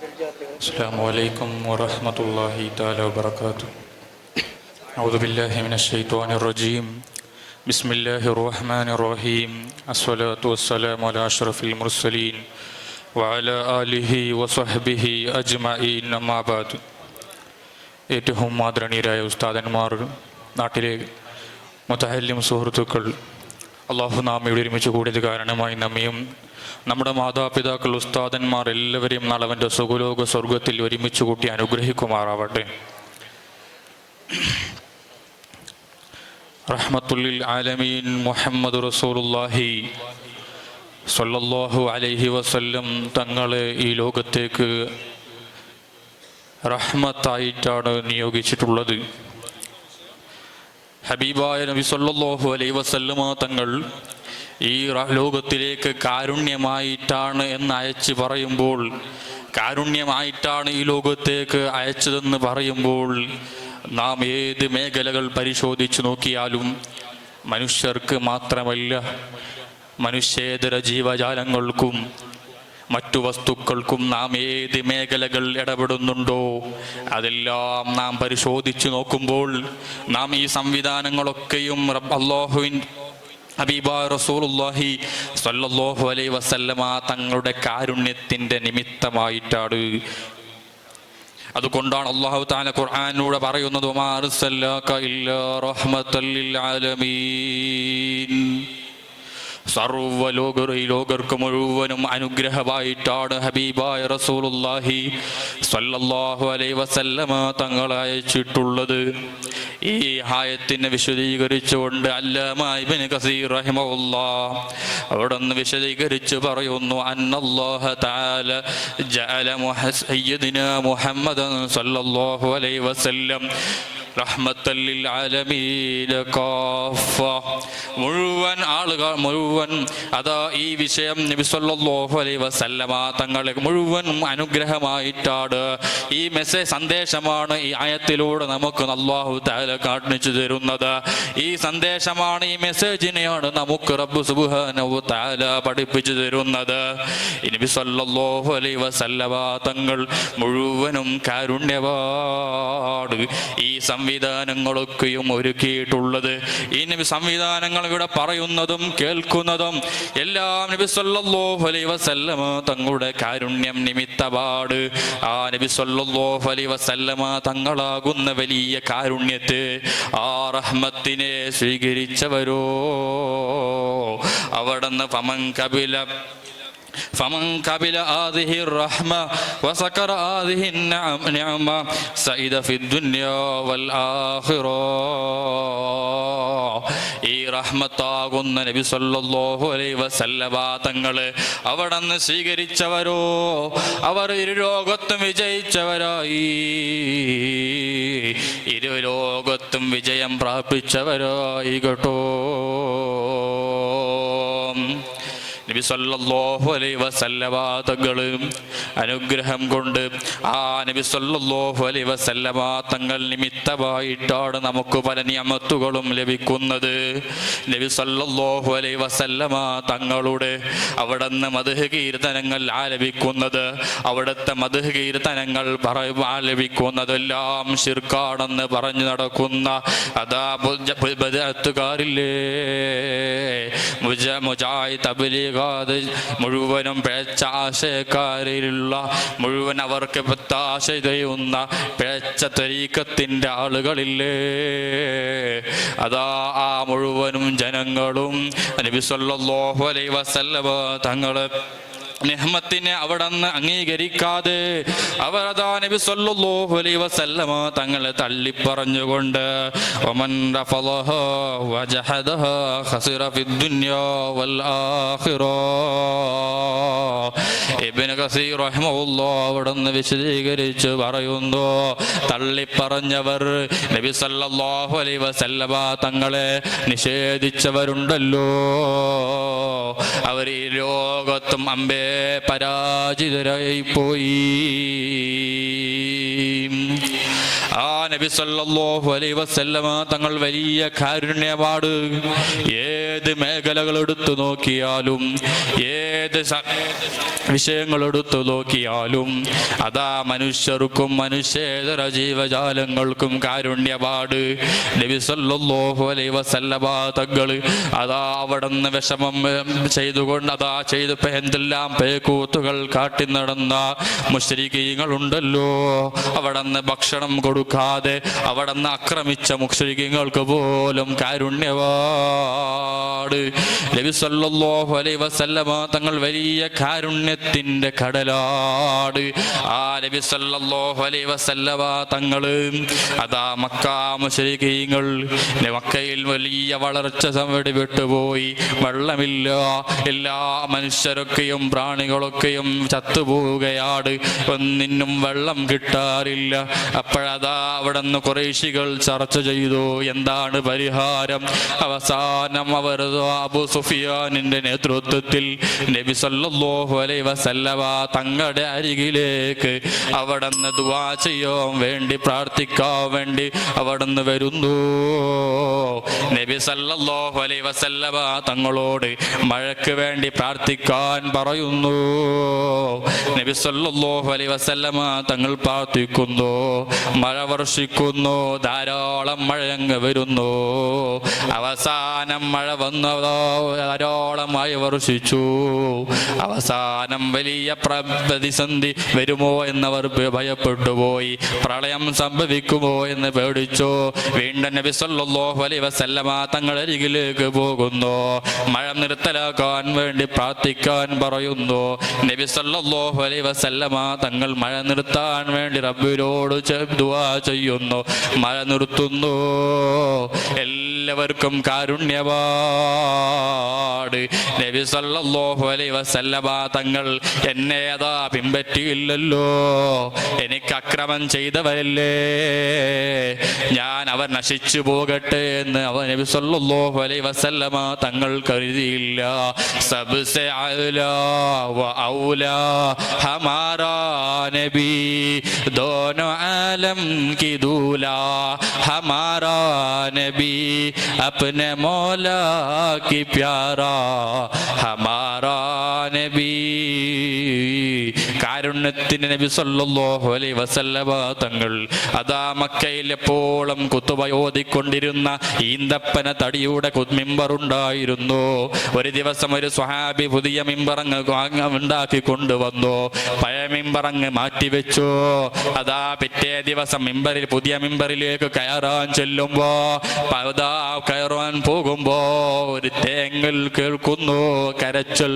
السلام عليكم ورحمة الله تعالى وبركاته. أعوذ بالله من الشيطان الرجيم. بسم الله الرحمن الرحيم. الصلاة والسلام على أشرف المرسلين وعلى آله وصحبه أجمعين. أما بعد. ഏറ്റവും ആദരണീയരായ ഉസ്താദന്മാർ, നാട്ടിലെ മുതഅല്ലിം സുഹൃത്തുക്കൾ, അള്ളാഹു നാം ഇവിടെ ഒരുമിച്ച് കൂടിയത് കാരണമായി നമ്മയും നമ്മുടെ മാതാപിതാക്കൾ, ഉസ്താദന്മാർ എല്ലാവരെയും നാളവൻ്റെ സുഖലോക സ്വർഗത്തിൽ ഒരുമിച്ച് കൂട്ടി അനുഗ്രഹിക്കുമാറാവട്ടെ. റഹ്മത്തുല്ലിൽ ആലമീൻ മുഹമ്മദ് റസൂലുള്ളാഹി സ്വല്ലല്ലാഹു അലൈഹി വസല്ലം തങ്ങളെ ഈ ലോകത്തേക്ക് റഹ്മത്തായിട്ടാണ് നിയോഗിച്ചിട്ടുള്ളത്. ഹബീബായ നബി സല്ലല്ലാഹു അലൈഹി വസല്ലമ തങ്ങൾ ഈ ലോകത്തിലേക്ക് കാരുണ്യമായിട്ടാണ് എന്ന് അയച്ച് പറയുമ്പോൾ, കാരുണ്യമായിട്ടാണ് ഈ ലോകത്തേക്ക് അയച്ചതെന്ന് പറയുമ്പോൾ, നാം ഏത് മേഖലകൾ പരിശോധിച്ചു നോക്കിയാലും മനുഷ്യർക്ക് മാത്രമല്ല, മനുഷ്യേതര ജീവജാലങ്ങൾക്കും മറ്റു വസ്തുക്കൾക്കും നാം ഏത് മേഖലകൾ ഇടപെടുന്നുണ്ടോ അതെല്ലാം നാം പരിശോധിച്ചു നോക്കുമ്പോൾ നാം ഈ സംവിധാനങ്ങളൊക്കെയും അല്ലാഹുവിൻ ഹബീബായ റസൂലുള്ളാഹി സ്വല്ലല്ലാഹു അലൈഹി വസല്ലമ തങ്ങളുടെ കാരുണ്യത്തിൻ്റെ നിമിത്തമായിട്ടാണ്. അതുകൊണ്ടാണ് അല്ലാഹു തആല ഖുർആനിലൂടെ പറയുന്നത്, വമാ അർസൽനാക ഇല്ലാ റഹ്മത്തൽ ലിൽ ആലമീൻ. ലോകർക്ക് മുഴുവനും അനുഗ്രഹമായിട്ടാണ് ഹബീബായ റസൂലുള്ളാഹി സ്വല്ലല്ലാഹു അലൈഹി വസല്ലമ തങ്ങളെ അയച്ചിട്ടുള്ളത്. ഈ ആയത്തിനെ വിശദീകരിച്ചുകൊണ്ട് അല്ലാമ ഇബ്നു കസീർ റഹിമഹുല്ലാഹ് അവിടുന്ന് വിശദീകരിച്ച് പറയുന്നു, അന്നല്ലാഹ തആല ജഅല സയ്യിദിനാ മുഹമ്മദൻ സ്വല്ലല്ലാഹു അലൈഹി വസല്ലം റഹ്മത്തൽ ലിൽ ആലമീൻ കാഫ. മുഴുവൻ അതാ ഈ വിഷയം നബി സല്ലല്ലാഹു അലൈഹി വസല്ലമ തങ്ങളെ മുഴുവൻ അനുഗ്രഹമായിട്ടാണ്, ഈ സന്ദേശമാണ് ഈ ആയത്തിലൂടെ നമുക്ക് അല്ലാഹു തആല കാണിച്ചു തരുന്നത്. ഈ സന്ദേശമാണ്, ഈ മെസ്സേജിനെയാണ് നമുക്ക് റബ്ബ് സുബ്ഹാനഹു വ തആല പഠിപ്പിച്ചു തരുന്നത്. നബി സല്ലല്ലാഹു അലൈഹി വസല്ലമ തങ്ങൾ മുഴുവനും കാരുണ്യവാണ്. ഈ സംവിധാനങ്ങളൊക്കെയും ഒരുക്കിയിട്ടുള്ളത്, ഈ നബി സംവിധാനങ്ങൾ ഇവിടെ പറയുന്നതും കേൾക്കുന്നതും എല്ലാം നബി സല്ലല്ലാഹു അലൈഹി വസല്ലമ തങ്ങളുടെ കാരുണ്യം നിമിത്തമാണ്. ആ നബി സല്ലല്ലാഹു അലൈഹി വസല്ലമ തങ്ങളാകുന്ന വലിയ കാരുണ്യത്തെ, ആ റഹ്മത്തിനെ സ്വീകരിച്ചവരോ അവിടുന്ന് فمن قبل هذه الرحمة وسكر هذه النعمة سعيد في الدنيا والآخرة. ഈ റഹ്മത്താകുന്ന നബി സല്ലല്ലാഹു അലൈഹി വസല്ലമ തങ്ങളെ അവിടുന്ന് സ്വീകരിച്ചവരോ അവർ ഇരുലോകത്തും വിജയിച്ചവരായി, ഇരുലോകത്തും വിജയം പ്രാപിച്ചവരായി കേട്ടോ. നബി സല്ലല്ലാഹു അലൈഹി വസല്ലമ തങ്ങൾ അനുഗ്രഹം കൊണ്ട്, ആ നബി സല്ലല്ലാഹു അലൈഹി വസല്ലമ തങ്ങൾ നിമിത്തമായിട്ടാണ് നമുക്ക് പല നിഅമത്തുകളും ലഭിക്കുന്നത്. നബി സല്ലല്ലാഹു അലൈഹി വസല്ലമ തങ്ങളുടെ അവിടുന്ന് മദ്ഹ് കീർത്തനങ്ങൾ ആലപിക്കുന്നത്, അവിടുത്തെ മദ്ഹ് കീർത്തനങ്ങൾ ആലപിക്കുന്നതെല്ലാം ശിർക്കാണെന്ന് പറഞ്ഞു നടക്കുന്ന അതാ ബദഅത്തുകാരില്ലേ, മുജാഹിദ് തബ്ലീഗ് മുഴുവനും പിഴച്ച ആശയക്കാരിലുള്ള, മുഴുവൻ അവർക്ക് പ്രത്യാശ ചെയ്യുന്ന പിഴച്ച തരീഖത്തിന്റെ ആളുകളില്ലേ, അതാ ആ മുഴുവനും ജനങ്ങളും നബി സല്ലല്ലാഹു അലൈഹി വസല്ലമ തങ്ങളെ നിഹ്മത്തിനെ അവിടുന്ന് അംഗീകരിക്കാതെ അവരതാ നബി സല്ലല്ലാഹു അലൈഹി വസല്ലമ തങ്ങളെ തള്ളിപ്പറഞ്ഞുകൊണ്ട് വമൻ റഫളഹ വജഹദഹ ഖസിറ ഫിദ് ദുനിയ വൽ ആഖിറ. ഇബ്നു കസീർ റഹിമഹുല്ലാഹ് അവിടുന്ന് വിശദീകരിച്ച് പറയുന്നു, തള്ളിപ്പറഞ്ഞവർ നബി സല്ലല്ലാഹു അലൈഹി വസല്ലമ തങ്ങളെ നിഷേധിച്ചവരുണ്ടല്ലോ, അവർ ഈ ലോകത്തും അമ്പേ പരാജിതരായി പോയി. ആ നബി സല്ലല്ലാഹു അലൈഹി വസല്ലമ തങ്ങൾ വലിയ കാരുണ്യമാണ്. ഏത് മേഖലകൾ എടുത്തു നോക്കിയാലും, ഏത് വിഷയങ്ങൾ എടുത്തു നോക്കിയാലും അതാ മനുഷ്യർക്കും മനുഷ്യേതര ജീവജാലങ്ങൾക്കും കാരുണ്യപാട്. നബി സല്ലല്ലാഹു അലൈഹി വസല്ലമ തങ്ങൾ അതാ അവിടുന്ന് വിഷമം ചെയ്തുകൊണ്ട് അതാ ചെയ്ത് എന്തെല്ലാം പേക്കൂത്തുകൾ കാട്ടി നടന്ന മുശ്രിക്കീങ്ങളുണ്ടല്ലോ, അവിടുന്ന് ഭക്ഷണം കൊടുക്കാതെ അവിടുന്ന് ആക്രമിച്ച മുശ്രിക്കീങ്ങൾക്ക് പോലും കാരുണ്യപാട്. നബി സല്ലല്ലാഹു അലൈഹി വസല്ലമ തങ്ങൾ വലിയ കാരുണ്യത്തിന്റെ കടലാണ്. ആ നബി സല്ലല്ലാഹു അലൈഹി വസല്ലമ തങ്ങൾ അതാ മക്ക മുശ്രിക്കീങ്ങൾ മക്കയിൽ വലിയ വളർച്ച സമടി വിട്ടുപോയി. വെള്ളമില്ല, എല്ലാ മനുഷ്യരൊക്കെയും പ്രാണികളൊക്കെയും ചത്തുപോവുകയാണ്, ഒന്നിനും വെള്ളം കിട്ടാറില്ല. അപ്പോഴതാ അവിടുന്ന് ഖുറൈശികൾ ചർച്ച ചെയ്തു എന്താണ് പരിഹാരം. അവസാനം അവർ അബൂ സുഫിയാനിന്റെ നേതൃത്വത്തിൽ നബി സല്ലല്ലാഹു അലൈഹി വസല്ലമ തങ്ങളുടെ അരികിലേക്ക് അവിടുന്ന് ദുആ ചെയ്യാൻ വേണ്ടി പ്രാർത്ഥിക്കാൻ വേണ്ടി അവിടുന്ന് വരുന്നു. നബി സല്ലല്ലാഹു അലൈഹി വസല്ലമ തങ്ങളോട് മഴയ്ക്ക് വേണ്ടി പ്രാർത്ഥിക്കാൻ പറയുന്നു. നബി സല്ലല്ലാഹു അലൈഹി വസല്ലമ തങ്ങൾ പ്രാർത്ഥിക്കുന്നു, മഴ വർഷിക്കുന്നു, ധാരാളം മഴയങ്ങ് വരുന്നു. അവസാനം മഴ വന്നതോ ധാരാളമായി വർഷിച്ചു. അവസാനം വലിയ പ്രതിസന്ധി വരുമോ എന്നവർ ഭയപ്പെട്ടു പോയി. പ്രളയം സംഭവിക്കുമോ എന്ന് പേടിച്ചു. വീണ്ടും നബി സല്ലല്ലാഹു അലൈഹി വസല്ലമ തങ്ങളരികിലേക്ക് പോകുന്നു, മഴ നിർത്തലാക്കാൻ വേണ്ടി പ്രാർത്ഥിക്കാൻ പറയുന്നു. നബി സല്ലല്ലാഹു അലൈഹി വസല്ലമ തങ്ങൾ മഴ നിർത്താൻ വേണ്ടി റബ്ബിനോട് ദുആ ചെയ്യുന്നു. മഴ നിർത്തുന്നു. എല്ലാവർക്കും കാരുണ്യപാട്. നബി സല്ലല്ലാഹു അലൈഹി വസല്ലമ തങ്ങൾ എന്നെ അതാ പിൻപറ്റിയില്ലല്ലോ, എനിക്ക് അക്രമം ചെയ്തവരല്ലേ, ഞാൻ അവർ നശിച്ചു പോകട്ടെ എന്ന് നബി സല്ലല്ലാഹു അലൈഹി വസല്ലമ തങ്ങൾ കരുതിയില്ല. സബ്സെ അഅ്ലാ വ ഔലാ ഹമാരാ നബി, ദോനോ ആലം की दूल्हा हमारा नबी, अपने मौला की प्यारा हमारा नबी. കാരുണ്യത്തിന് നബി സല്ലല്ലാഹു അലൈഹി വസല്ലമ തങ്ങൾ അതാ മക്കയിൽ എപ്പോഴും കുത്തുബ ഓതിക്കൊണ്ടിരുന്ന ഈന്തപ്പന തടിയുടെ മിമ്പറുണ്ടായിരുന്നു. ഒരു ദിവസം ഒരു സ്വഹാബി പുതിയ മിമ്പറങ്ങ് ഉണ്ടാക്കി കൊണ്ടുവന്നു. പഴയ മിമ്പറങ്ങ് മാറ്റിവെച്ചു. അതാ പിറ്റേ ദിവസം പുതിയ മിമ്പറിലേക്ക് കയറാൻ ചെല്ലുമ്പോ അതാ കയറാൻ പോകുമ്പോ ഒരു തേങ്ങൽ കേൾക്കുന്നു, കരച്ചൽ